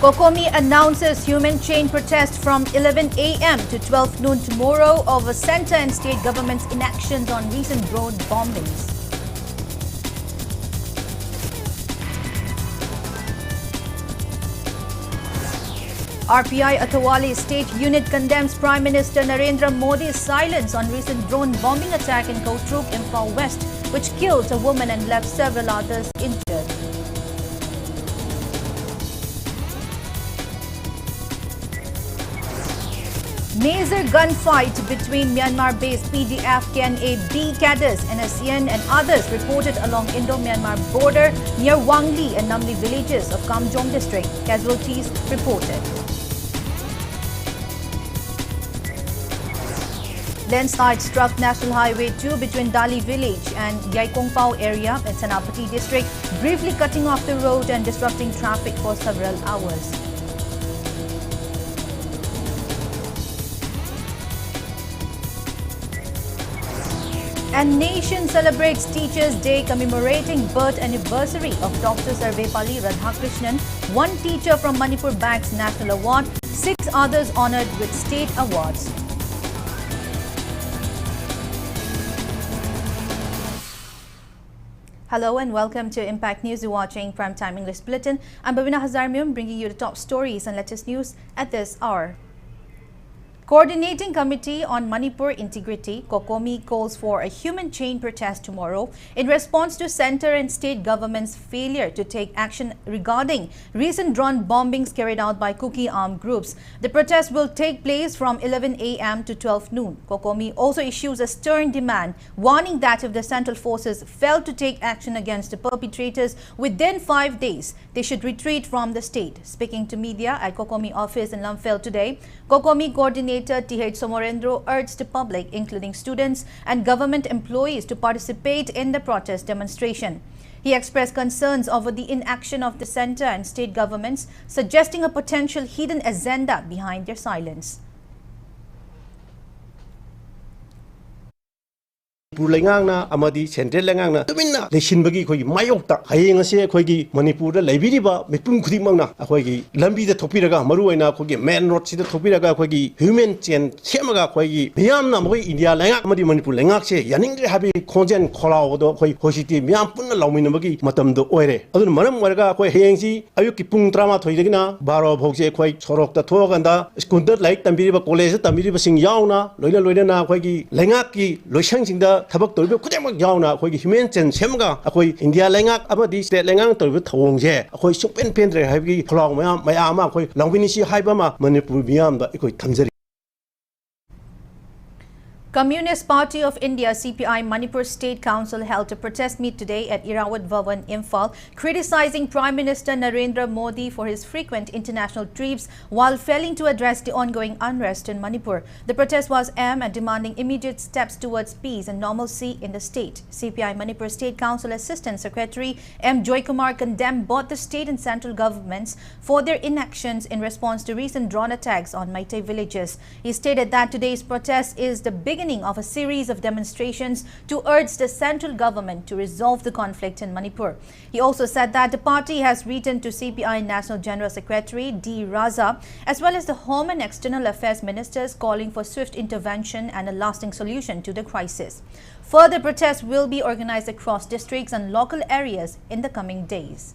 Kokomi announces human chain protest from 11 a.m. to 12 noon tomorrow over centre and state government's inactions on recent road bombings. RPI Atawali State Unit condemns Prime Minister Narendra Modi's silence on recent drone bombing attack in Cooperative, Imphal West, which killed a woman and left several others injured. Major gunfight between Myanmar-based PDF KNA-B cadres, NSCN and others reported along Indo-Myanmar border near Wangli and Namli villages of Kamjong district. Casualties reported. Landslide struck National Highway 2 between Dali village and Yaikongpao area in Senapati district, briefly cutting off the road and disrupting traffic for several hours. And nation celebrates Teachers' Day commemorating birth anniversary of Dr. Sarvepalli Radhakrishnan. One teacher from Manipur bags National Award, 6 others honoured with state awards. Hello and welcome to Impact News. You're watching Primetime English Bulletin. I'm BABINA HAJARIMAYUM bringing you the top stories and latest news at this hour. Coordinating Committee on Manipur Integrity, Kokomi, calls for a human chain protest tomorrow in response to centre and state government's failure to take action regarding recent drone bombings carried out by Kuki armed groups. The protest will take place from 11 a.m. to 12 noon. Kokomi also issues a stern demand, warning that if the central forces fail to take action against the perpetrators within 5 days, they should retreat from the state. Speaking to media at Kokomi office in Lamphel today, Kokomi coordinator T.H. Somorendro urged the public, including students and government employees, to participate in the protest demonstration. He expressed concerns over the inaction of the centre and state governments, suggesting a potential hidden agenda behind their silence. Purlangana amadi central langana tumina lesinbagi khoi mayokta hayeng ase khoigi manipur da leibiriba mipum khudimangna khoigi lambi da thopiraga maru aina khoigi main road sida thopiraga khoigi human chain semaga khoigi miyamna moi india langa amadi manipur langak se yaningre habi khonjen kholao do khoi hositi miyam punna lawminabagi matam do oire adun maram warga khoi hayengsi ayuki pung trama thoidagina 12 bhogse khoi sorok ta thoganda skundar like tambiriba college tambiriba sing yauna loina na khoigi langak ki loisang singda tabak torbe kujamak yauna khoi human chain semga akhoi india lengak amadi state lengang torbe thongje akhoi sukpen pendre habi kholaw mayam akhoi longbini si haiba ma manipur miyam da akhoi thamjari. Communist Party of India CPI Manipur State Council held a protest meet today at Irawat Bhavan, Imphal, criticizing Prime Minister Narendra Modi for his frequent international trips while failing to address the ongoing unrest in Manipur. The protest was aimed at demanding immediate steps towards peace and normalcy in the state. CPI Manipur State Council Assistant Secretary M. Joykumar condemned both the state and central governments for their inactions in response to recent drone attacks on Meitei villages. He stated that today's protest is the beginning of a series of demonstrations to urge the central government to resolve the conflict in Manipur. He also said that the party has written to CPI National General Secretary D. Raza as well as the Home and External Affairs Ministers calling for swift intervention and a lasting solution to the crisis. Further protests will be organized across districts and local areas in the coming days.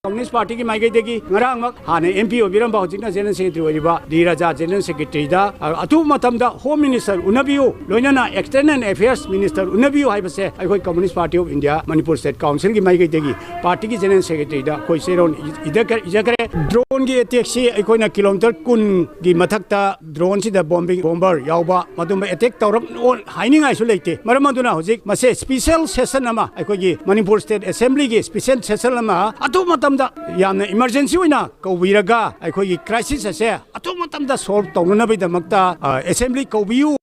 Communist Party की माइके देगी ngaraang mak hane MP obiram ba hojikna general secretary oiba D Raja general secretary da atu matam da home minister unabiu loinana external affairs minister unabiu haibase ai Communist Party of India Manipur State Council की माइके देगी party की general secretary da koi seron idakare drone की attack si ai na kilometer kun की mathakta drone si da bomber yauba madum attack tawrap on haining ai su leite maramaduna hojik mase special session ama ai की Manipur State Assembly की special session ama atu matam yamna emergency oina kobiraga akhoi crisis ase atom matamda solve tawna bai damakta assembly kobiu.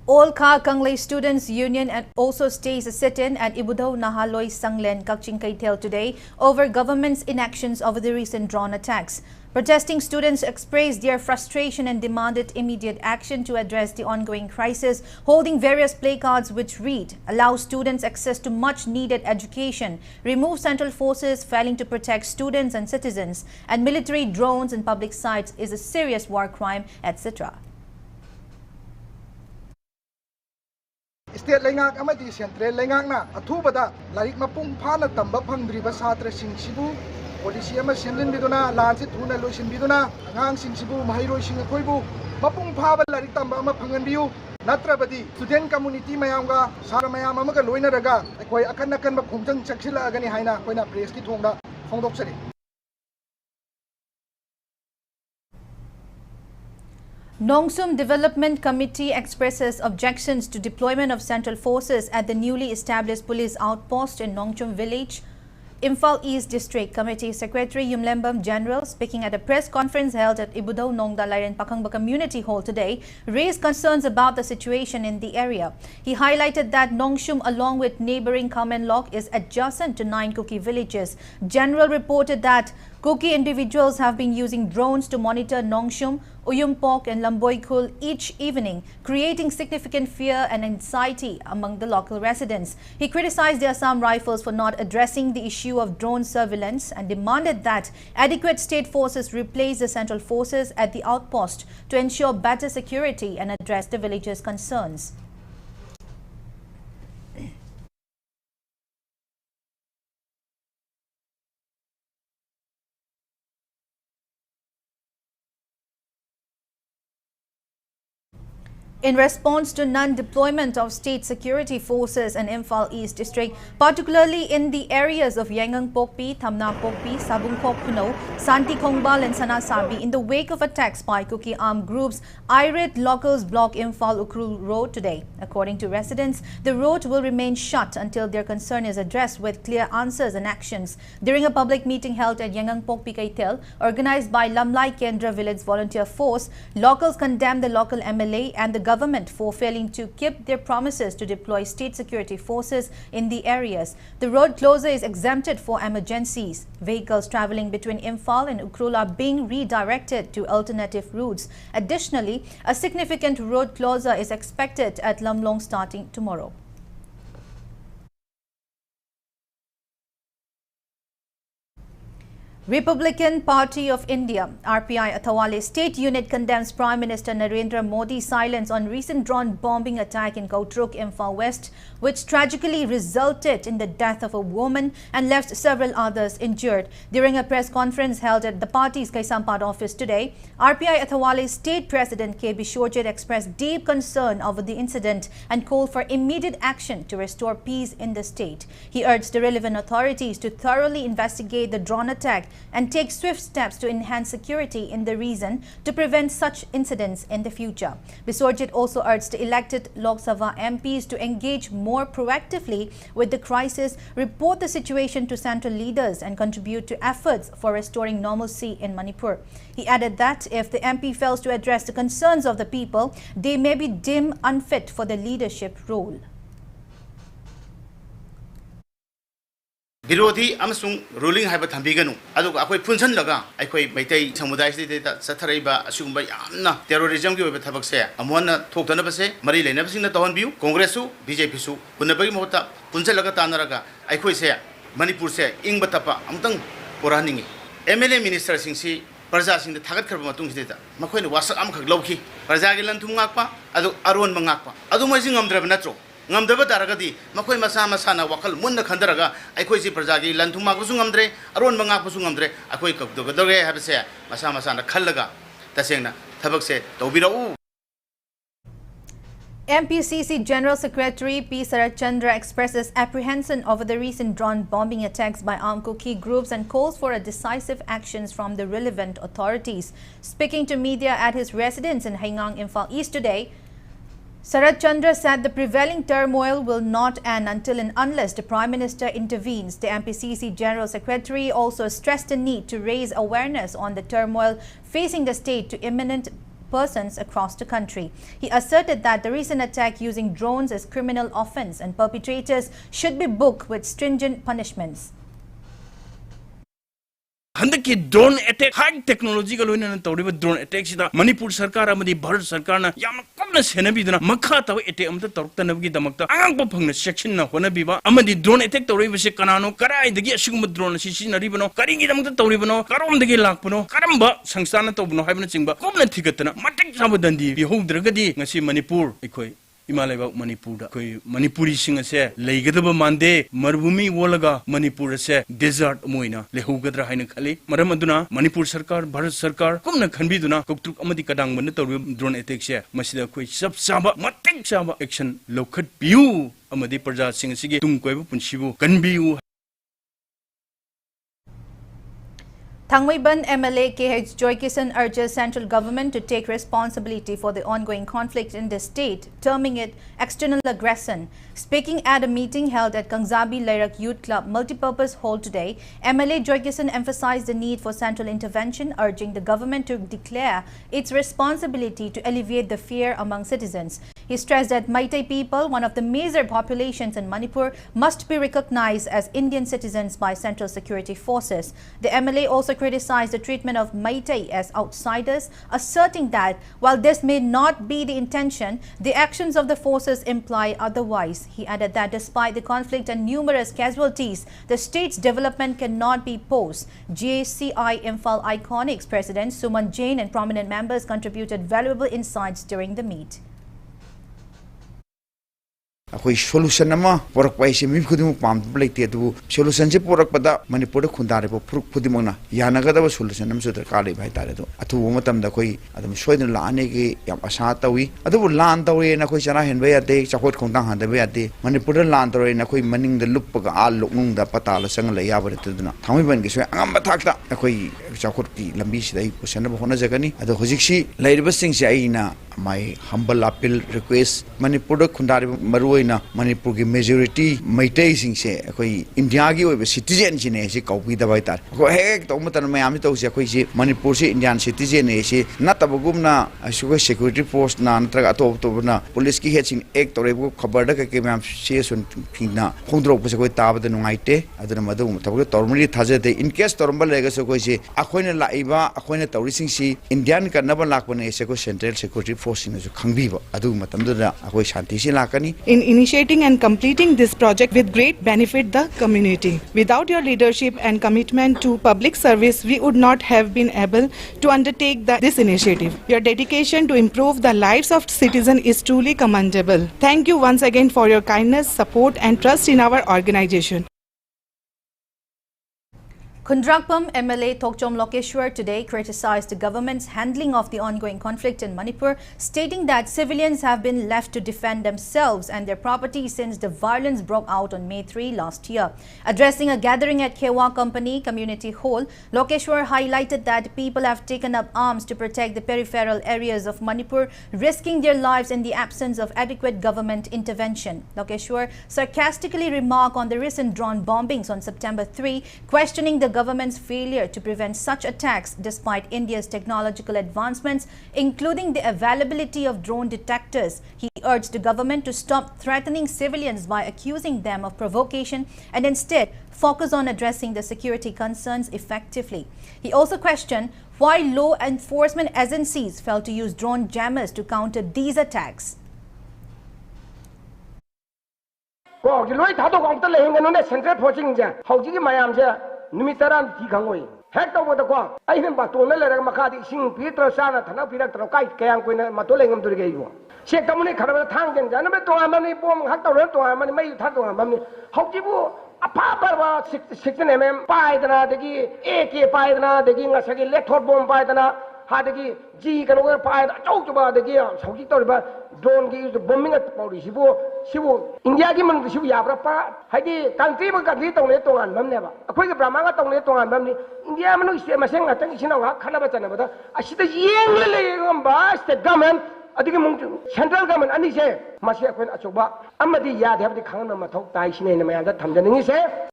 All Kha Kanglei Students Union and also stays a sit-in at Ibudao Nahaloi Sanglen Kakching Kaitel today over government's inactions over the recent drone attacks. Protesting students expressed their frustration and demanded immediate action to address the ongoing crisis, holding various placards which read, "Allow students access to much-needed education, remove central forces failing to protect students and citizens, and military drones in public sites is a serious war crime," etc. State Lengak amadi Central Lengak na athubada larik mapung phana tamba phangdriba satra sing sibu policy ama semlin biduna lanse thuna loisin biduna angang sing sibu mahairoi sing akoibu mapung phaba larik tamba ama phangan biu natrabadi student community mayamga sara mayam amaga loina raga akoi akan akan ba khumjang chaksila agani haina koina press ki thongda phongdoksari. Nongsum Development Committee expresses objections to deployment of central forces at the newly established police outpost in Nongchum village. Imphal East District Committee Secretary Yumlembam General, speaking at a press conference held at Ibudao Nongdalairen Pakangba Community Hall today, raised concerns about the situation in the area. He highlighted that Nongshum, along with neighboring Kamenlok, is adjacent to 9 Kuki villages. General reported that Kuki individuals have been using drones to monitor Nongshum, Uyumpok and Lamboikul each evening, creating significant fear and anxiety among the local residents. He criticized the Assam Rifles for not addressing the issue of drone surveillance and demanded that adequate state forces replace the central forces at the outpost to ensure better security and address the villagers' concerns. In response to non-deployment of state security forces in Imphal East District, particularly in the areas of Yangang Pokpi, Thamna Pokpi, Sabung Pokpuno, Santi Kongbal and Sanasabi, in the wake of attacks by Kuki armed groups, irate locals block Imphal Ukrul Road today. According to residents, the road will remain shut until their concern is addressed with clear answers and actions. During a public meeting held at Yangang Pokpi Kaitel, organized by Lamlai Kendra Village Volunteer Force, locals condemned the local MLA and the government for failing to keep their promises to deploy state security forces in the areas. The road closure is exempted for emergencies. Vehicles traveling between Imphal and Ukrul are being redirected to alternative routes. Additionally, a significant road closure is expected at Lamlong starting tomorrow. Republican Party of India, RPI Athawale State Unit condemns Prime Minister Narendra Modi's silence on recent drone bombing attack in Kautruk, Imphal West, which tragically resulted in the death of a woman and left several others injured. During a press conference held at the party's Kaisampad office today, RPI Athawale State President K. Bishorjit expressed deep concern over the incident and called for immediate action to restore peace in the state. He urged the relevant authorities to thoroughly investigate the drone attack and take swift steps to enhance security in the region to prevent such incidents in the future. Bisorjit also urged the elected Lok Sabha MPs to engage more proactively with the crisis, report the situation to central leaders and contribute to efforts for restoring normalcy in Manipur. He added that if the MP fails to address the concerns of the people, they may be deemed unfit for the leadership role. Birodi amasung ruling haiba thambiganu aduga akoi punsan laga akoi Meitei samudai side satharaiba asugumba yamna terrorism ki oiba thabak se amona thoktana base mari leina basing na tawon biu Congressu BJP su punabagi mohta punsan laga tanaraga akoi se Manipur se ingba tapa amtang poraningi MLA minister singsi parja sing thagat kharba matung sideta makhoi wasak am khak lawki parja gi lanthum ngakpa adu aron mangakpa adu mai sing amdraba natro ngamdaba taragadi makoi masa masana wakal munna khandaraga aikoi si prajagi lanthuma ku sungamdre aron manga ku sungamdre akoi kakdogadore habse masa masana khallaga tasengna thabak se tobirau. MPCC General Secretary P. Sarat Chandra expresses apprehension over the recent drone bombing attacks by armed Kuki groups and calls for a decisive actions from the relevant authorities. Speaking to media at his residence in Haingang, Imphal East today, Sarat Chandra said the prevailing turmoil will not end until and unless the Prime Minister intervenes. The MPCC General Secretary also stressed the need to raise awareness on the turmoil facing the state to imminent persons across the country. He asserted that the recent attack using drones is criminal offence and perpetrators should be booked with stringent punishments. हंदकी drone attack high technology का लोइना तौरिबा drone attack सिदा मणिपुर सरकार अमदी भारत सरकार ना याम कमना सेनबिदना मखा तव अटैक अमता तौरतनबगी दमकता आंगप फंगना सेक्शन ना होनबिबा अमदी ड्रोन अटैक तौरिबसे कनानो कराइदगी असिगुम ड्रोन सिसिनरिबनो करिंगी दमकता तौरिबनो करमदगी लाकपनो करमबा संस्थान तौबनो हाइबना चिंगबा कमना थिगतना मटिक साबदंदी बिहोद्रगदी ngasi मणिपुर इखोय इमालेबा मणिपुर कोई मणिपुरी सिंह से लेगदब मानदे मरुभूमि वोलगा मणिपुर से डेजर्ट मोइना लेहुगद्रा हाइन खाली मरम अदुना मणिपुर सरकार भारत सरकार कुमना खनबिदुना कौतुक अमदी कदांग मन तौर ड्रोन अटैक से मसिदा कोई सब साबा मतिक साबा एक्शन लौखट पियु अमदी प्रजा सिंह सिगे तुम कोइबु पुनसिबु कनबियु Thangmeiban MLA KH Joykisan urges central government to take responsibility for the ongoing conflict in the state, terming it external aggression. Speaking at a meeting held at Kangzabi Lairak Youth Club Multipurpose Hall today, MLA Joykisan emphasized the need for central intervention, urging the government to declare its responsibility to alleviate the fear among citizens. He stressed that Meitei people, one of the major populations in Manipur, must be recognized as Indian citizens by central security forces. The MLA also criticized the treatment of Meitei as outsiders, asserting that while this may not be the intention, the actions of the forces imply otherwise. He added that despite the conflict and numerous casualties, the state's development cannot be paused. GACI Imphal Iconics President Suman Jain and prominent members contributed valuable insights during the meet. अखोई solution अमा पोरक पाइसे मि खुदिमु palm लेते दु solution से पोरक पदा मणिपुर खुंदारे बो फुरुक खुदिमना यानगदब solution अम सुदर काले भाई तारे दो अथु मतम द कोई अदम सोइदन लाने के याम आशा तवी अदु लान तवे न कोई चना हेनबे याते चखोट खोंतां हांदबे याते मणिपुर लान तवे न कोई मनिंग द लुपग आ लोकनुंग द पताल संग ले याबर तदुना थामिबन के सोय अंगम थाकता अखोई चखोट की लंबी सिदई पोसन ब होना जगनी अदु होजिक्सी लेरिब सिंग से आइना my humble appeal request Manipur खुंदारे मरुइना मणिपुर की मेजॉरिटी मैतेई सिंग से कोई इंडिया की ओइबे सिटीजन जिने से कौपी दबाई तार को हेक तो मतन मयाम तो से कोई से मणिपुर से इंडियन सिटीजन ने से नतबगुमना असुग सिक्योरिटी फोर्स ना नत्रग अतोप तोबना पुलिस की हेड सिंग एक तोरे को खबर द के मयाम से सुन फिना फोंद्रोक से कोई ताबद नुंगाइते अदन मदु तबग तोरमरी थाजते इन केस तोरमबल लेगा से कोई से अखोइने लाइबा अखोइने तौरी सिंग सी इंडियन करनबल लाकने से को सेंट्रल सिक्योरिटी फोर्स सिंग जो खंगबीबा अदु मतमदुदा अखोइ शांति से लाकनी initiating and completing this project with great benefit the community. Without your leadership and commitment to public service, we would not have been able to undertake this initiative. Your dedication to improve the lives of citizens is truly commendable. Thank you once again for your kindness, support and trust in our organization. Kundrakpam MLA Thokchom Lokeshwar today criticized the government's handling of the ongoing conflict in Manipur, stating that civilians have been left to defend themselves and their property since the violence broke out on May 3 last year. Addressing a gathering at Kewa Company Community Hall, Lokeshwar highlighted that people have taken up arms to protect the peripheral areas of Manipur, risking their lives in the absence of adequate government intervention. Lokeshwar sarcastically remarked on the recent drone bombings on September 3, questioning the government's failure to prevent such attacks despite India's technological advancements, including the availability of drone detectors. He urged the government to stop threatening civilians by accusing them of provocation and instead focus on addressing the security concerns effectively. He also questioned why law enforcement agencies failed to use drone jammers to counter these attacks. Numitaran Tikangoi. Hector with the quam. I even Batonella Makati sing Peter Sana, Tanapira, Kite, Kayang, Matolengam to the Gay. She communicated with Tangan, and to Amani Pom, Hato, Amani May Tato, how do you a papa 16 mm, Pythana, the Gi, AK Pythana, the King, a second electro bomb Pythana, Hadaki, G can wear Pythana, talk about the gear, so he told about don't give the bombing at the police. She will India given the Shuyabra, Hadi, country, but little leto and Mamneva. A quick Brahma on leto and Mamni, India, Masang, attention of Kanabatana, I see the young bass, the government, I think central government, and he said, Masha Achoba, Amadi Yad have the Kana Matok, Taishin, and the Tanzania say.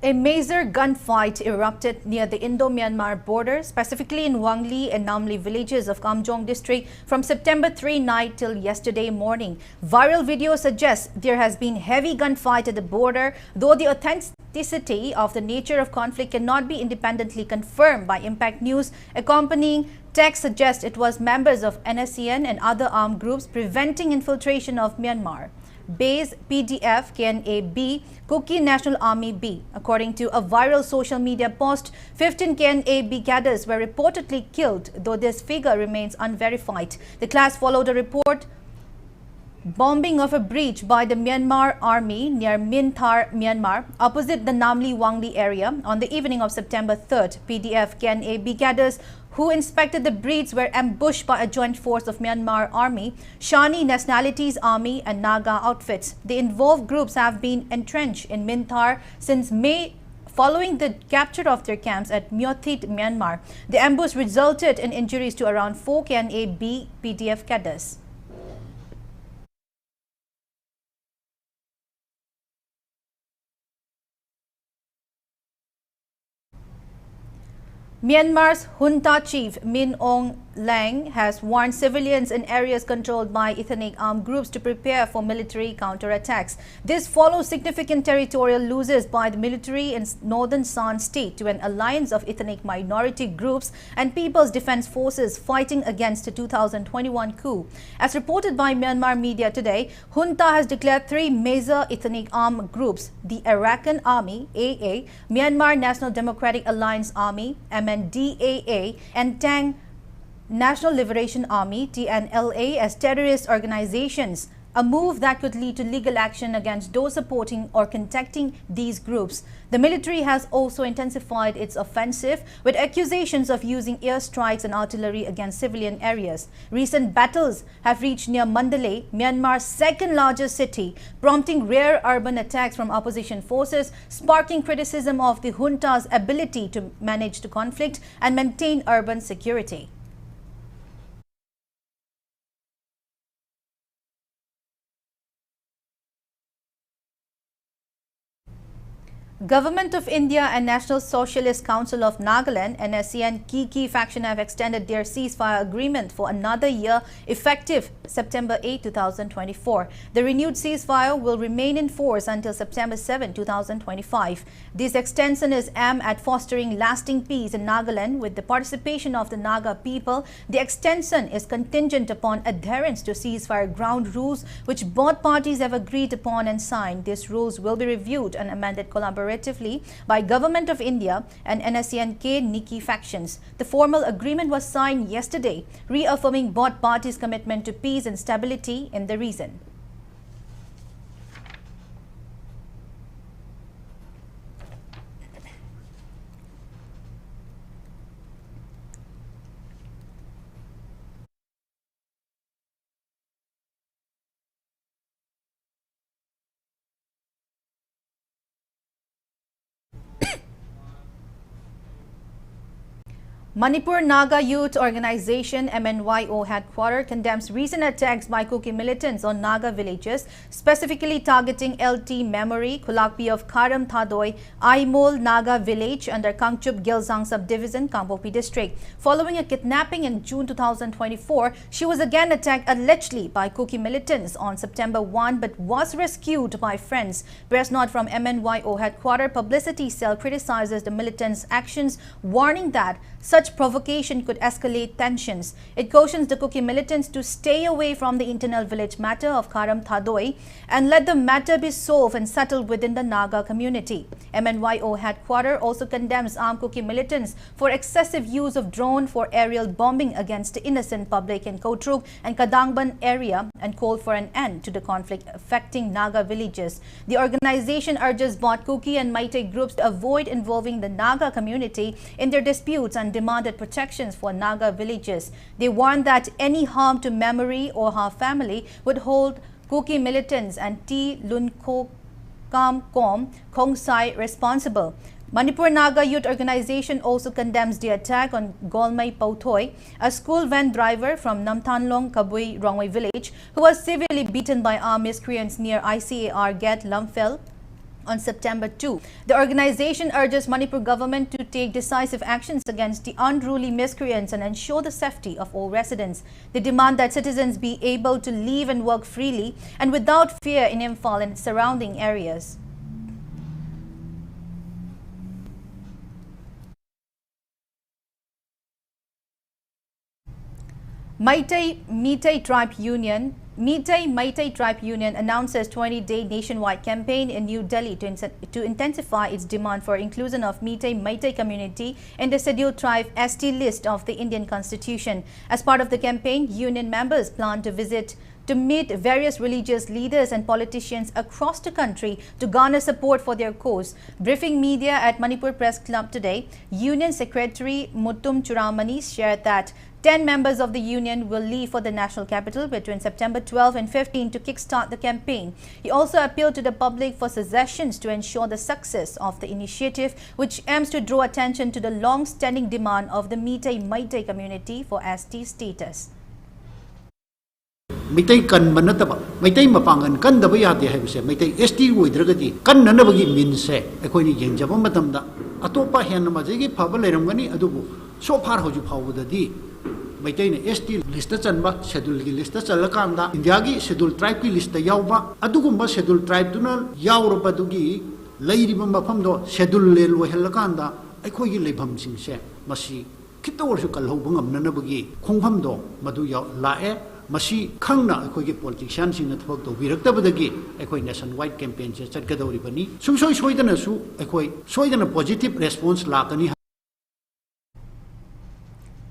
A major gunfight erupted near the Indo-Myanmar border, specifically in Wangli and Namli villages of Kamjong district from September 3 night till yesterday morning. Viral video suggests there has been heavy gunfight at the border, though the authenticity of the nature of conflict cannot be independently confirmed by Impact News. Accompanying text suggests it was members of NSCN and other armed groups preventing infiltration of Myanmar. Base PDF KNA-B, Kuki National Army B. According to a viral social media post, 15 KNA-B cadres were reportedly killed, though this figure remains unverified. The clash followed a report bombing of a breach by the Myanmar army near Minthar, Myanmar, opposite the Namli-Wangli area on the evening of September 3rd. PDF KNA-B cadres who inspected the breach were ambushed by a joint force of Myanmar Army, Shani Nationalities Army and Naga outfits. The involved groups have been entrenched in Minthar since May following the capture of their camps at Myothit, Myanmar. The ambush resulted in injuries to around 4 KNA-B PDF cadres. Myanmar's junta chief Min Aung Hlaing has warned civilians in areas controlled by ethnic armed groups to prepare for military counterattacks. This follows significant territorial losses by the military in northern San state to an alliance of ethnic minority groups and People's Defense Forces fighting against the 2021 coup. As reported by Myanmar media today, junta has declared 3 major ethnic armed groups: the Arakan Army (AA), Myanmar National Democratic Alliance Army (MNDAA), and Tang National Liberation Army (TNLA) as terrorist organizations, a move that could lead to legal action against those supporting or contacting these groups. The military has also intensified its offensive with accusations of using airstrikes and artillery against civilian areas. Recent battles have reached near Mandalay, Myanmar's second largest city, prompting rare urban attacks from opposition forces, sparking criticism of the junta's ability to manage the conflict and maintain urban security. Government of India and National Socialist Council of Nagaland (NSCN) key faction have extended their ceasefire agreement for another year, effective September 8, 2024. The renewed ceasefire will remain in force until September 7, 2025. This extension is aimed at fostering lasting peace in Nagaland with the participation of the Naga people. The extension is contingent upon adherence to ceasefire ground rules, which both parties have agreed upon and signed. These rules will be reviewed and amended collaboratively by Government of India and NSCN-K Nikki factions. The formal agreement was signed yesterday, reaffirming both parties' commitment to peace and stability in the region. Manipur Naga Youth Organization MNYO headquarters condemns recent attacks by Kuki militants on Naga villages, specifically targeting LT Memory, Kulakpi of Karam Thadoi, Aimol Naga village under Kangchup Gilzang subdivision, Kampopi district. Following a kidnapping in June 2024, she was again attacked allegedly by Kuki militants on September 1 but was rescued by friends. Press note from MNYO headquarters publicity cell criticizes the militants' actions, warning that such provocation could escalate tensions. It cautions the Kuki militants to stay away from the internal village matter of Karam Thadoi and let the matter be solved and settled within the Naga community. MNYO headquarters also condemns armed Kuki militants for excessive use of drone for aerial bombing against the innocent public in Kotruk and Kadangban area and called for an end to the conflict affecting Naga villages. The organization urges both Kuki and Meitei groups to avoid involving the Naga community in their disputes and demanded protections for Naga villages. They warned that any harm to memory or her family would hold Kuki militants and T. Lunko Kam Kom Kongsai responsible. Manipur Naga Youth Organization also condemns the attack on Golmai Pauthoi, a school van driver from Namthanlong Kabui Rongway village, who was severely beaten by armed miscreants near ICAR Gate Lumphel on September 2. The organization urges Manipur government to take decisive actions against the unruly miscreants and ensure the safety of all residents. They demand that citizens be able to live and work freely and without fear in Imphal and its surrounding areas. Meitei Tribe Union Meitei Tribe Union announces 20-day nationwide campaign in New Delhi to intensify its demand for inclusion of Meitei community in the scheduled tribe ST list of the Indian Constitution. As part of the campaign, union members plan to meet various religious leaders and politicians across the country to garner support for their cause. Briefing media at Manipur Press Club today, Union Secretary Muttum Churamani shared that 10 members of the union will leave for the national capital between September 12 and 15 to kickstart the campaign. He also appealed to the public for suggestions to ensure the success of the initiative, which aims to draw attention to the long-standing demand of the Meitei community for ST status. Meitei kan manataba Meitei mapangan kan daba yate haibse Meitei ST oidragadi kan nanabagi minse ekhoni yengjaba matamda atopa hen majigi phaba leiramgani adubu so far hoju phawudadi Meitei ne ST list chanba schedule gi list chalakanda India gi schedule tribe ki list yawba adugumba schedule tribe tuna yawraba dugi leiriba mafamdo schedule le lo helakanda ekhoi gi leibham singse masi kitawrsu kalhobung amnanabagi khongphamdo madu yaw lae Masi Kangna, Equity politicians in the talk to Viraktabadagi, Equi nationwide campaigns, Chadgadoribani, Swedanasu, Equi, Sweden a positive response Lakani.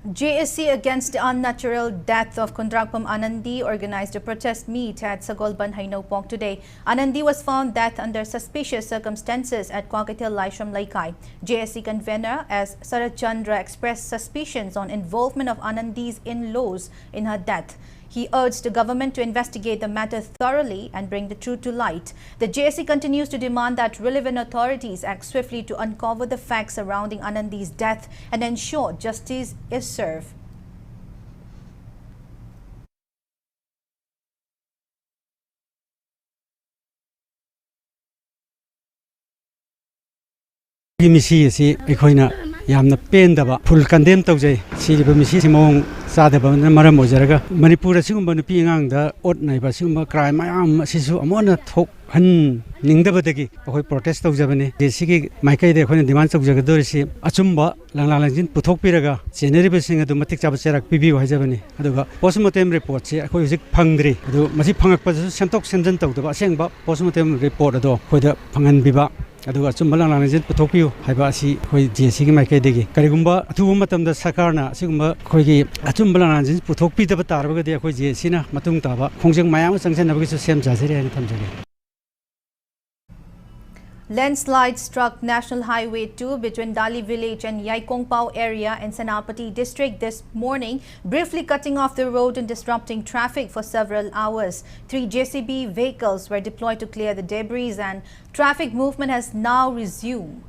JSC against the unnatural death of Kundrakpam Anandi organized a protest meet at Sagolban Hainopok today. Anandi was found dead under suspicious circumstances at Kwakatil Laishram Laikai. JSC convener S. Sarat Chandra expressed suspicions on involvement of Anandi's in-laws in her death. He urged the government to investigate the matter thoroughly and bring the truth to light. The JSC continues to demand that relevant authorities act swiftly to uncover the facts surrounding Anandi's death and ensure justice is served. Yamna pendaba full condemn tawjai siriba misi simong sadaba maram ojaraga Manipur asugumba nupi angda ot naiba sugumba crime mayam sisu amona thok han ningdabadagi akoi protest tawjabani desigi maikai de khone demand tawjagadorisi achumba langlangjin puthok piraga general singa du matik chaba cherak pibi hajabani aduga postmortem report se akoi hujik phangdri adu masi phangakpa semtok semjan tawdaba asengba postmortem report ado khoida phangan biba aduga chumbalang langjin puthokpiu haiba asi khoi JC gi maikai degi karigumba athuba matamda sakarna sigumba khoi gi achumbalang langjin puthokpi daba tarbaga de khoi JC na matung taba khongjeng mayam changchanabagi su sem jajere ani thamjage. Landslide struck National Highway 2 between Dali village and Yaikongpao area in Senapati district this morning, briefly cutting off the road and disrupting traffic for several hours. 3 JCB vehicles were deployed to clear the debris and traffic movement has now resumed.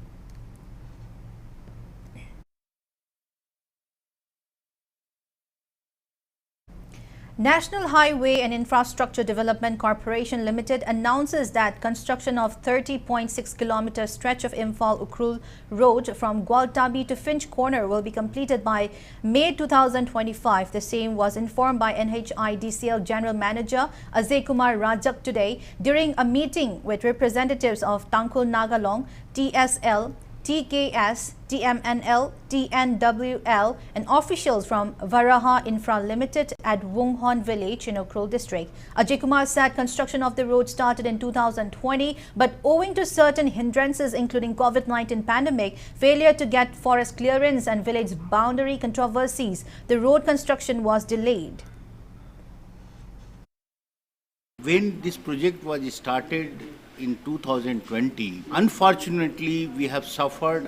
National Highway and Infrastructure Development Corporation Limited announces that construction of 30.6 km stretch of Imphal-Ukhrul Road from Gwaltabi to Finch Corner will be completed by May 2025. The same was informed by NHIDCL General Manager Ajay Kumar Rajak today during a meeting with representatives of Tangkhul Nagalong, TSL, TKS, TMNL, TNWL and officials from Varaha Infra Limited at Wunghon Village in Ukhrul district. Ajay Kumar said construction of the road started in 2020 but owing to certain hindrances including COVID-19 pandemic, failure to get forest clearance and village boundary controversies, the road construction was delayed. When this project was started in 2020, unfortunately we have suffered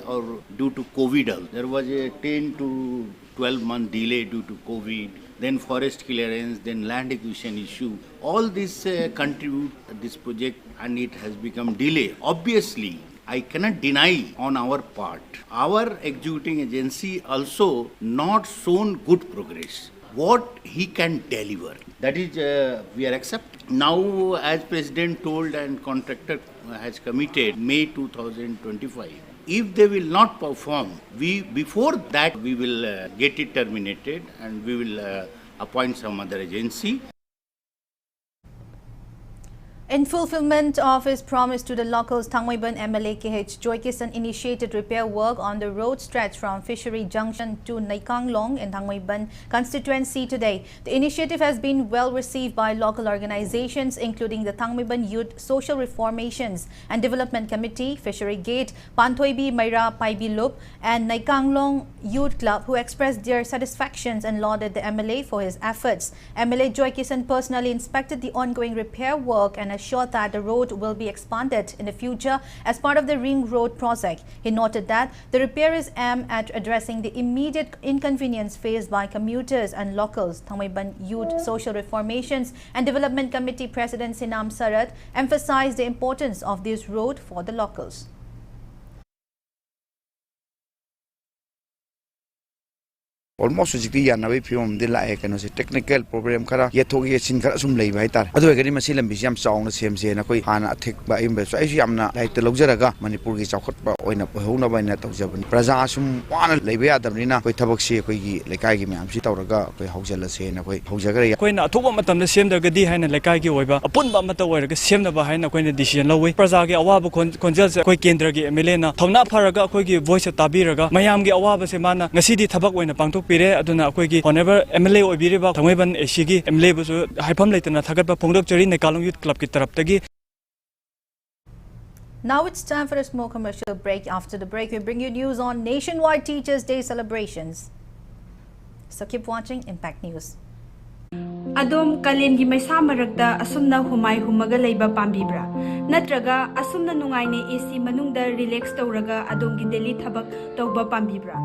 due to COVID. There was a 10 to 12 month delay due to COVID, then forest clearance, then land acquisition issue. All this contribute this project and it has become delay. Obviously, I cannot deny on our part. Our executing agency also not shown good progress. What he can deliver, that is we are accept. Now as President told and contractor has committed May 2025. If they will not perform, before that we will get it terminated and we will appoint some other agency. In fulfillment of his promise to the locals, Thangmaiban MLA KH Joykisan initiated repair work on the road stretch from Fishery Junction to Naikanglong in Thangmaiban constituency today. The initiative has been well received by local organizations including the Thangmaiban Youth Social Reformations and Development Committee, Fishery Gate, Panthoibi Maira Paibilup and Naikanglong Youth Club, who expressed their satisfactions and lauded the MLA for his efforts. MLA Joykisan personally inspected the ongoing repair work and assured that the road will be expanded in the future as part of the Ring Road project. He noted that the repair is aimed at addressing the immediate inconvenience faced by commuters and locals. Thangmaiban Youth Social Reformations and Development Committee President Sinam Sarat emphasized the importance of this road for the locals. Almost hujikti yanawi film de la ekano se technical problem kara yethogi sin kara sum lei bai tar adu egari masilam bisiam saung na semse na koi hana athek ba imbe so ai yamna lai te logjaraga manipur gi chawkhat ba oina houna ba na tawjaban praja sum wana leibe adamnina koi thabak se koi gi lekai gi myam si tawraga koi haujala se na koi haujagara koi na athuba matam na semdagadi haina lekai gi oiba apunba mata oiraga semna ba haina koi na decision lawai praja gi awaba konjal se koi kendra gi MLA na thomna pharaga koi gi voice tabiraga mayam gi awaba se mana ngasidi thabak oina pangtok pire aduna akoi gi honorable MLA oibiriba Thangmaiban SG MLA bu haifam leitana thagatba phongdok chari Naikalong Youth Club ki tarap tagi. Now it's time for a small commercial break. After the break, we bring you news on nationwide Teachers' Day celebrations. So keep watching Impact News. Adom kalen gi maisa maragda asumna humai humaga leiba pambibra natraga asumna nungaine AC manungda relax tawraga adom gi daily thabak tawba pambibra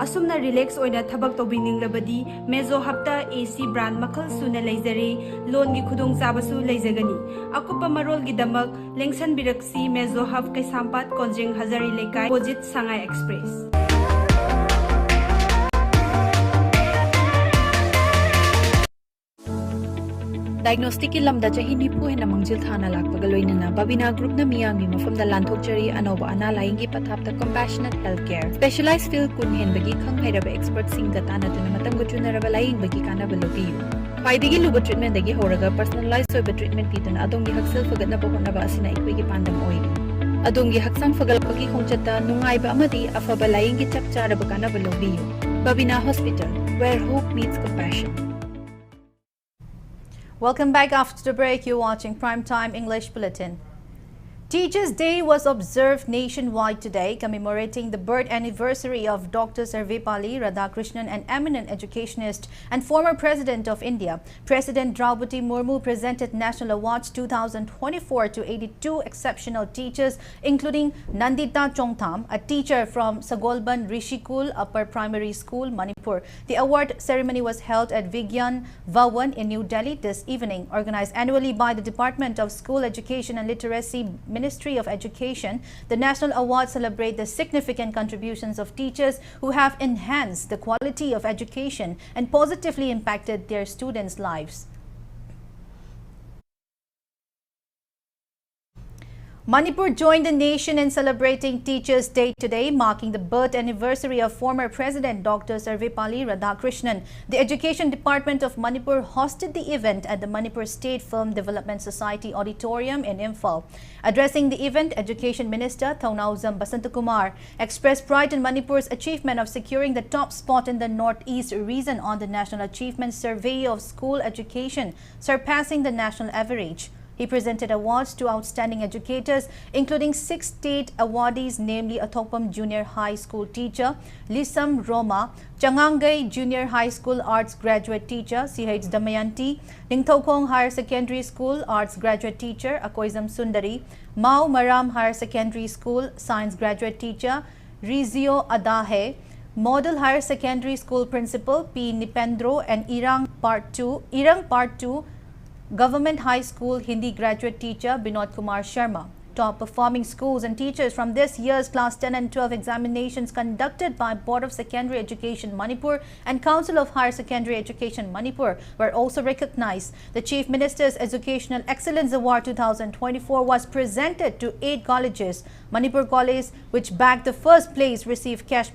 asumna relax oina thabak tawbining labadi mezo hapta AC brand makhal suna leizare loan gi khudong chabasu leizagani akupa marol gi damak lengsan biraksi mezo haf kai sampat konjeng Hazari Lekai Opposite Sangai Express. Diagnostic ki lamda chahi nipu hena mangjil thana lakpaga loinana Babina group na miyamgi mafamda lanthokchari anoba ana laingi pathapta compassionate healthcare specialized field kun henbagi khang hairaba expert singa tanaduna matamga chunaraba laingbagi kanaba lobiyu paidigi luba treatment dagi horaga personalized soiba treatment pitana adongi haksel fagatna bahonaba asina ikwigi pandam oi adongi haksang fagalpagi khongchata nungaiba amadi afaba laingi chapcharaba kanaba lobiyu Babina Hospital, where hope meets compassion. Welcome back after the break. You're watching Primetime English Bulletin. Teachers' Day was observed nationwide today, commemorating the birth anniversary of Dr. Sarvepalli Radhakrishnan, an eminent educationist and former President of India. President Draupadi Murmu presented National Awards 2024 to 82 exceptional teachers, including Nandita Chongtham, a teacher from Sagolban Rishikul Upper Primary School, Manipur. The award ceremony was held at Vigyan Bhawan in New Delhi this evening, organized annually by the Department of School Education and Literacy, Ministry of Education. The National Awards celebrate the significant contributions of teachers who have enhanced the quality of education and positively impacted their students' lives. Manipur joined the nation in celebrating Teachers' Day today, marking the birth anniversary of former President Dr. Sarvepalli Radhakrishnan. The Education Department of Manipur hosted the event at the Manipur State Film Development Society Auditorium in Imphal. Addressing the event, Education Minister Thaunauzam Basantakumar expressed pride in Manipur's achievement of securing the top spot in the Northeast region on the National Achievement Survey of School Education, surpassing the national average. He presented awards to outstanding educators, including 6 state awardees, namely Athopam Junior High School teacher Lisam Roma, Changangay Junior High School Arts Graduate teacher CH Damayanti, Ningthokong Higher Secondary School Arts Graduate teacher Akoizam Sundari, Mao Maram Higher Secondary School Science Graduate teacher Rizio Adahe, Model Higher Secondary School Principal P. Nipendro, and Irang Part 2 Government High School Hindi Graduate Teacher Binod Kumar Sharma. Top performing schools and teachers from this year's Class 10 and 12 examinations conducted by Board of Secondary Education Manipur and Council of Higher Secondary Education Manipur were also recognized. The Chief Minister's Educational Excellence Award 2024 was presented to 8 colleges. Manipur College, which bagged the first place, received cash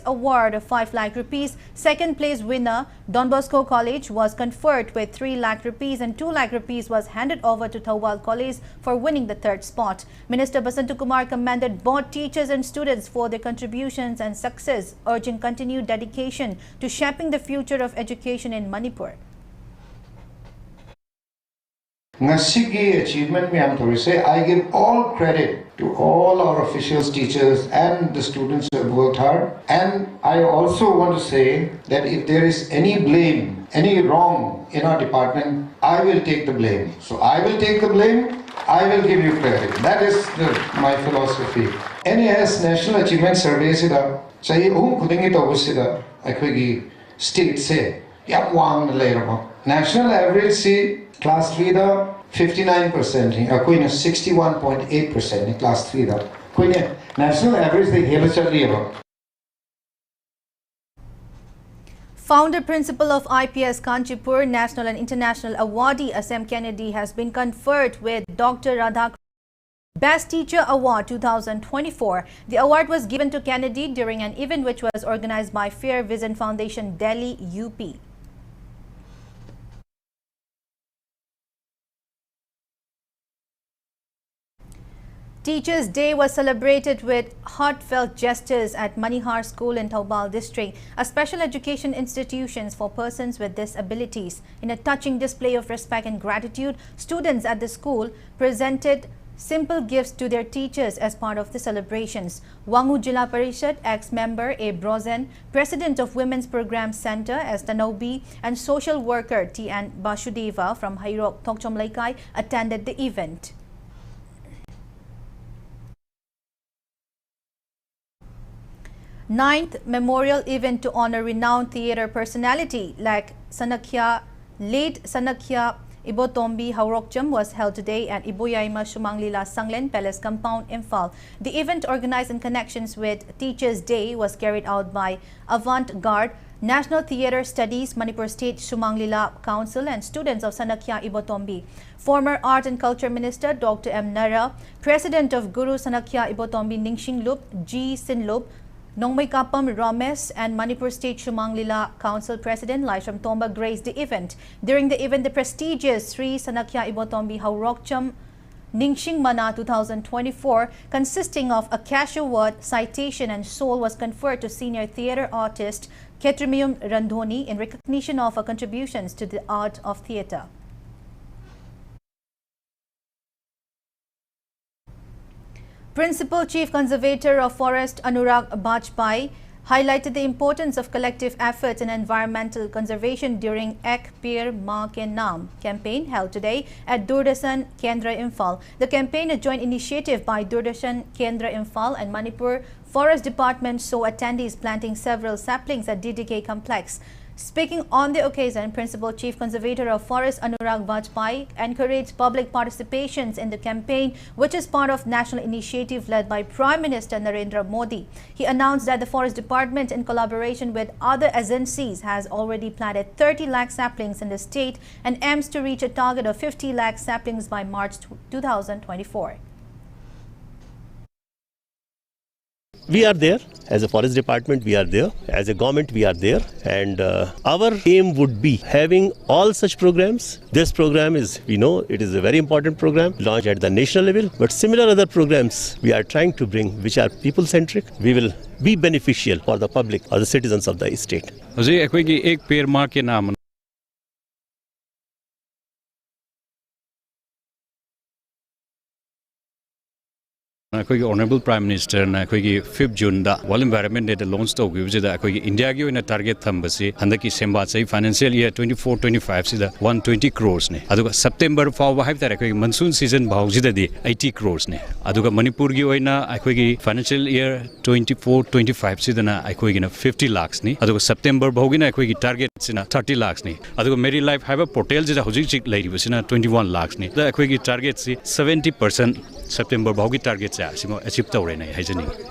award of 5 lakh rupees. Second place winner, Don Bosco College, was conferred with 3 lakh rupees and 2 lakh rupees was handed over to Thawal College for winning the third spot. Minister Basantu Kumar commended both teachers and students for their contributions and success, urging continued dedication to shaping the future of education in Manipur. Ngasigi achievement mein am say I give all credit to all our officials, teachers and the students who have worked hard. And I also want to say that if there is any blame, any wrong in our department, I will take the blame. So I will take the blame, I will give you credit. That is my philosophy. NAS National Achievement Survey sida chahi khudingi tawusida akhoi state se yam wang leirama. National average se Class 3 da 59% hi akoina 61.8% in Class 3 da koine national average de hela chal rahi hai. Founder Principal of IPS Kanchipur National and International Awardee Assam Kennedy has been conferred with Dr. Radha Best Teacher Award 2024. The award was given to Kennedy during an event which was organized by Fair Vision Foundation, Delhi, UP. Teachers' Day was celebrated with heartfelt gestures at Manihar School in Thoubal district, a special education institution for persons with disabilities. In a touching display of respect and gratitude, students at the school presented simple gifts to their teachers as part of the celebrations. Wangu Jilla Parishad ex-member A. Brozen, President of Women's Program Center S. Tanobi, and social worker T.N. Basudeva from Hairok Tokchomlaikai attended the event. Ninth memorial event to honor renowned theatre personality like late Sanakya Ibotombi Haurokcham was held today at Iboyaima Shumanglila Sanglen Palace Compound, Imphal. The event, organized in connections with Teachers' Day, was carried out by Avant-Garde, National Theatre Studies, Manipur State Shumanglila Council and students of Sanakya Ibotombi. Former Art and Culture Minister Dr. M. Nara, President of Guru Sanakya Ibotombi Ningsinglup, G. Sinlup, Nongmei Kapam Ramesh and Manipur State Shumanglila Council President Laisham Tomba graced the event. During the event, the prestigious Sri Sanakya Ibotombi Haurokcham Ningsing Mana 2024, consisting of a cash award, citation and soul, was conferred to senior theatre artist HAJARIMAYUM Randhoni in recognition of her contributions to the art of theatre. Principal Chief Conservator of Forest Anurag Bajpai highlighted the importance of collective efforts in environmental conservation during Ek Peer Ma Ke Naam campaign held today at Doordarshan Kendra Imphal. The campaign, a joint initiative by Doordarshan Kendra Imphal and Manipur Forest Department, saw attendees planting several saplings at DDK complex. Speaking on the occasion, Principal Chief Conservator of Forest Anurag Bajpai encouraged public participations in the campaign, which is part of national initiative led by Prime Minister Narendra Modi. He announced that the Forest Department, in collaboration with other agencies, has already planted 30 lakh saplings in the state and aims to reach a target of 50 lakh saplings by March 2024. We are there. As a forest department, we are there. As a government, we are there. And our aim would be having all such programs. This program is, we know, it is a very important program launched at the national level. But similar other programs we are trying to bring, which are people-centric, we will be beneficial for the public or the citizens of the state. Ek Peer Ma Ke Naam ꯑꯩꯈꯣꯏꯒꯤ Honorable Prime Minister ꯅ ꯑꯩꯈꯣꯏꯒꯤ 5th June ꯗ World Environment Day ꯗ launch ꯇꯧꯈꯤꯕꯁꯤꯗ ꯑꯩꯈꯣꯏꯒꯤ ꯏꯟꯗꯤꯌꯥꯒꯤ ꯑꯣꯏꯅ target ꯊꯝꯕꯁꯤ ꯍꯟꯗꯛꯀꯤ ꯁꯦꯝꯕꯥ ꯆꯍꯤ financial year 24-25 ꯁꯤꯗ 120 crores ꯅꯦ ꯑꯗꯨꯒ ꯁꯦꯞꯇꯦꯝꯕꯔ ꯐꯥꯎꯕ ꯍꯥꯏꯕ ꯇꯥꯔꯦ ꯑꯩꯈꯣꯏꯒꯤ ꯃꯟꯁꯨꯟ ꯁꯤꯖꯟ ꯐꯥꯎꯁꯤꯗꯗꯤ 80 crores ꯅꯦ ꯑꯗꯨꯒ ꯃꯅꯤꯄꯨꯔꯒꯤ ꯑꯣꯏꯅ ꯑꯩꯈꯣꯏꯒꯤ financial year 24-25 ꯁꯤꯗꯅ ꯑꯩꯈꯣꯏꯒꯤꯅ 50 lakhs ꯅꯤ ꯑꯗꯨꯒ ꯁꯦꯞꯇꯦꯝꯕꯔ ꯐꯥꯎꯒꯤꯅ ꯑꯩꯈꯣꯏꯒꯤ ꯇꯥꯔꯒꯦꯠ ꯁꯤꯅ 30 lakhs ꯅꯤ ꯑꯗꯨꯒ ꯃꯦꯔꯤ ꯂꯥꯏꯐ ꯍꯥꯏꯕ ꯄꯣꯔꯇꯦꯜꯁꯤꯗ ꯍꯧꯖꯤꯛ ꯂꯩꯔꯤꯕꯁꯤꯅ 21 lakhs ꯅꯤ ꯑꯗ ꯑꯩꯈꯣꯏꯒꯤ ꯇꯥꯔꯒꯦꯠꯁꯤ 70% September ꯐꯥꯎꯒꯤ ꯇꯥꯔꯒꯦꯠꯁꯦ ꯑꯁꯤꯃ ꯑꯆꯤꯞ ꯇꯧꯔꯦꯅ ꯍꯥꯏꯖꯅꯤꯡꯉꯤ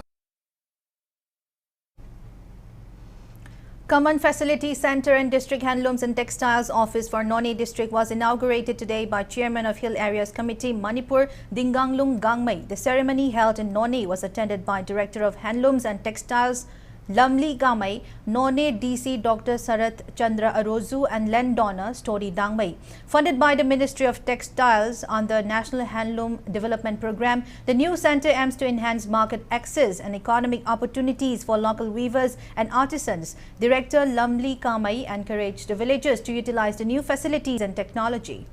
Common Facility Center and District Handlooms and Textiles Office for Nonne District was inaugurated today by Chairman of Hill Areas Committee Manipur Dinganglung Gangmei. The ceremony held in Nonne was attended by Director of Handlooms and Textiles Lamli Gamai, Nonne DC Dr. Sarat Chandra Arozu and landowner Story Dangmei. Funded by the Ministry of Textiles under National Handloom Development Program, the new center aims to enhance market access and economic opportunities for local weavers and artisans. Director Lamli Gamai encouraged the villagers to utilize the new facilities and technology.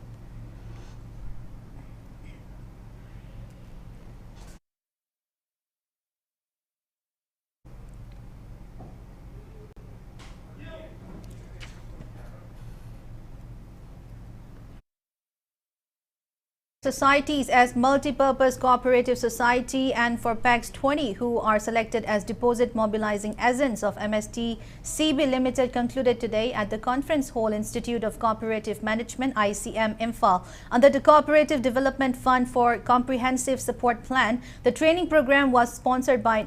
Societies as multi-purpose cooperative society and for PAX 20 who are selected as deposit mobilizing agents of MST-CB Limited concluded today at the Conference Hall Institute of Cooperative Management ICM Imphal. Under the Cooperative Development Fund for Comprehensive Support Plan, the training program was sponsored by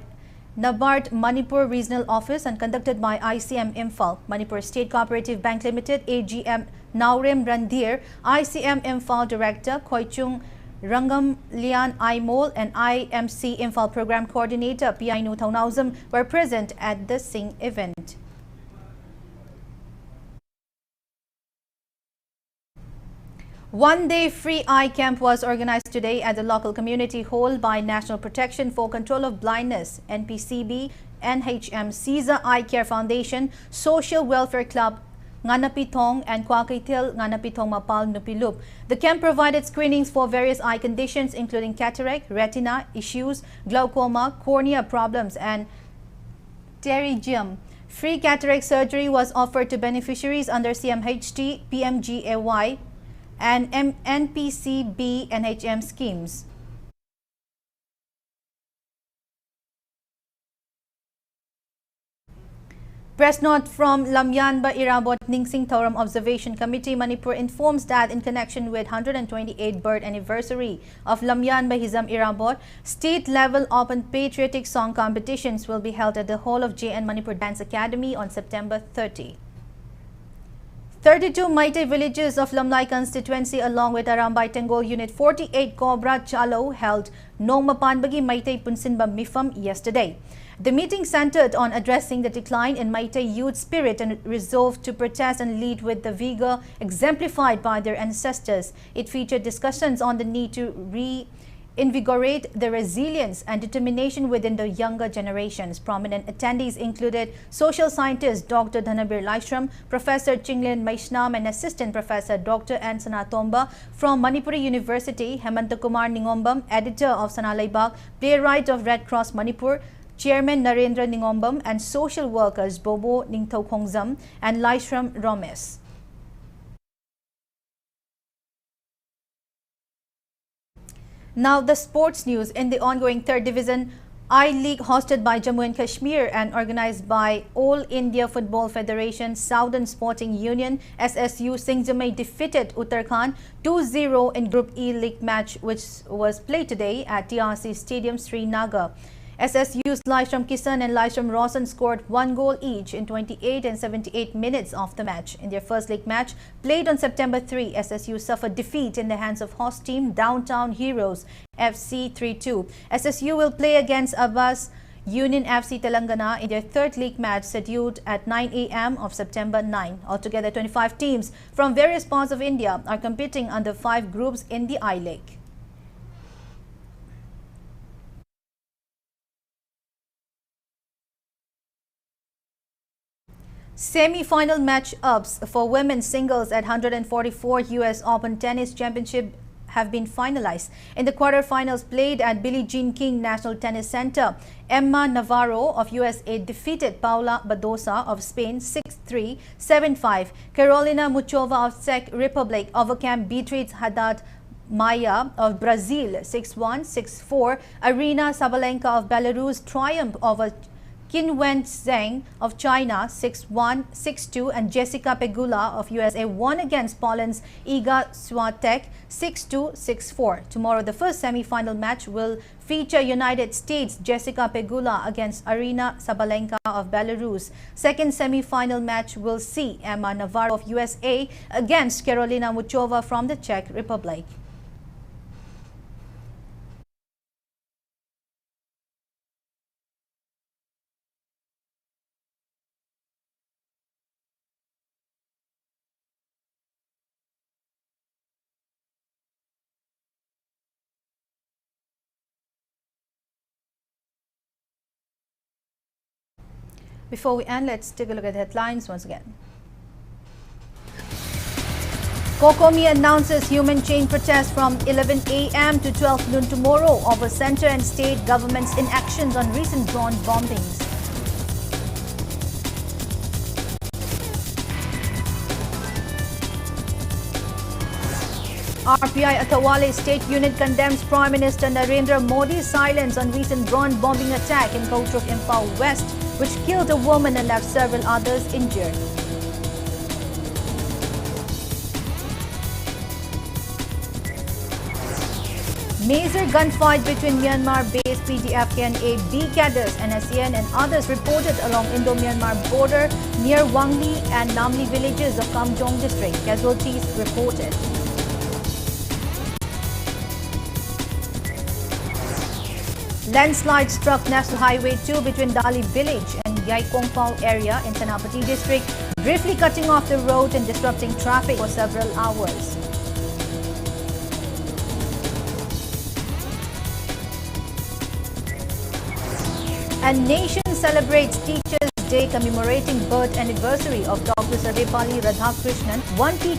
NABARD Manipur Regional Office and conducted by ICM Imphal. Manipur State Cooperative Bank Limited, AGM Nongren Randir, ICM Imphal Director Khoichung Rangam Lian Aimol and IMC Imphal Program Coordinator Piainu Thaunauzam were present at the Sing event. One-day free eye camp was organized today at the local community hall by National Protection for Control of Blindness, NPCB, NHM, CISA Eye Care Foundation, Social Welfare Club, Nganapithong and Kwakaitil Nganapithong Mapal Nupilup. The camp provided screenings for various eye conditions including cataract, retina issues, glaucoma, cornea problems and pterygium. Free cataract surgery was offered to beneficiaries under CMHT, PMGAY, and NPCB NHM schemes. Press note from Lamyanba Irabot Ningsing Thoram Observation Committee Manipur informs that in connection with 128th birth anniversary of Lamyanba Hizam Irabot, state-level open patriotic song competitions will be held at the hall of JN Manipur Dance Academy on September 30. 32 Meitei villages of Lamlai constituency along with Arambai Tengol Unit 48 Cobra Chalo held Nongmapanbagi Meitei Punsinba Mifam yesterday. The meeting centered on addressing the decline in Meitei youth spirit and resolve to protest and lead with the vigor exemplified by their ancestors. It featured discussions on the need to reinvigorate the resilience and determination within the younger generations. Prominent attendees included social scientist Dr. Dhanabir Laishram, Professor Chinglin Maishnam and Assistant Professor Dr. N. Sanatomba from Manipuri University, Hemantakumar Ningombam, editor of Sanalaibag, playwright of Red Cross Manipur, Chairman Narendra Ningombam and social workers Bobo Ningthokhongzam and Laishram Romes. Now the sports news. In the ongoing 3rd Division I-League hosted by Jammu and Kashmir and organized by All India Football Federation, Southern Sporting Union, SSU Singjamei defeated Uttarakhand 2-0 in Group E League match which was played today at TRC Stadium, Naga. SSU's Laishram Kisan and Laishram Rawson scored 1 goal each in 28 and 78 minutes of the match. In their first league match, played on September 3, SSU suffered defeat in the hands of host team Downtown Heroes FC 3-2. SSU will play against Abbas Union FC Telangana in their 3rd league match scheduled at 9 a.m. of September 9. Altogether, 25 teams from various parts of India are competing under 5 groups in the I-League. Semi-final match-ups for women's singles at 144 US Open Tennis Championship have been finalized. In the quarterfinals played at Billie Jean King National Tennis Center, Emma Navarro of USA defeated Paula Badosa of Spain 6-3, 7-5. Carolina Muchova of Czech Republic overcame Beatriz Haddad Maya of Brazil 6-1, 6-4. Arina Sabalenka of Belarus triumphed over Qinwen Zheng of China 6-1, 6-2, and Jessica Pegula of USA won against Poland's Iga Swiatek 6-2, 6-4. Tomorrow, the first semi-final match will feature United States' Jessica Pegula against Arina Sabalenka of Belarus. Second semi-final match will see Emma Navarro of USA against Carolina Muchova from the Czech Republic. Before we end, let's take a look at the headlines once again. Kokomi announces human chain protest from 11 a.m. to 12 noon tomorrow over centre and state government's inactions on recent drone bombings. RPI Athawale State Unit condemns Prime Minister Narendra Modi's silence on recent drone bombing attack in Cooperative Imphal West, which killed a woman and left several others injured. Major gunfight between Myanmar-based PDF-KNA B cadres and ASEAN and others reported along Indo-Myanmar border near Wangli and Namli villages of Kamjong district. Casualties reported. Landslide struck National Highway 2 between Dali village and Yaikongpao area in Thanapati district, briefly cutting off the road and disrupting traffic for several hours. And nation celebrates Teachers' Day commemorating birth anniversary of Dr. Sarvepalli Radhakrishnan. One teacher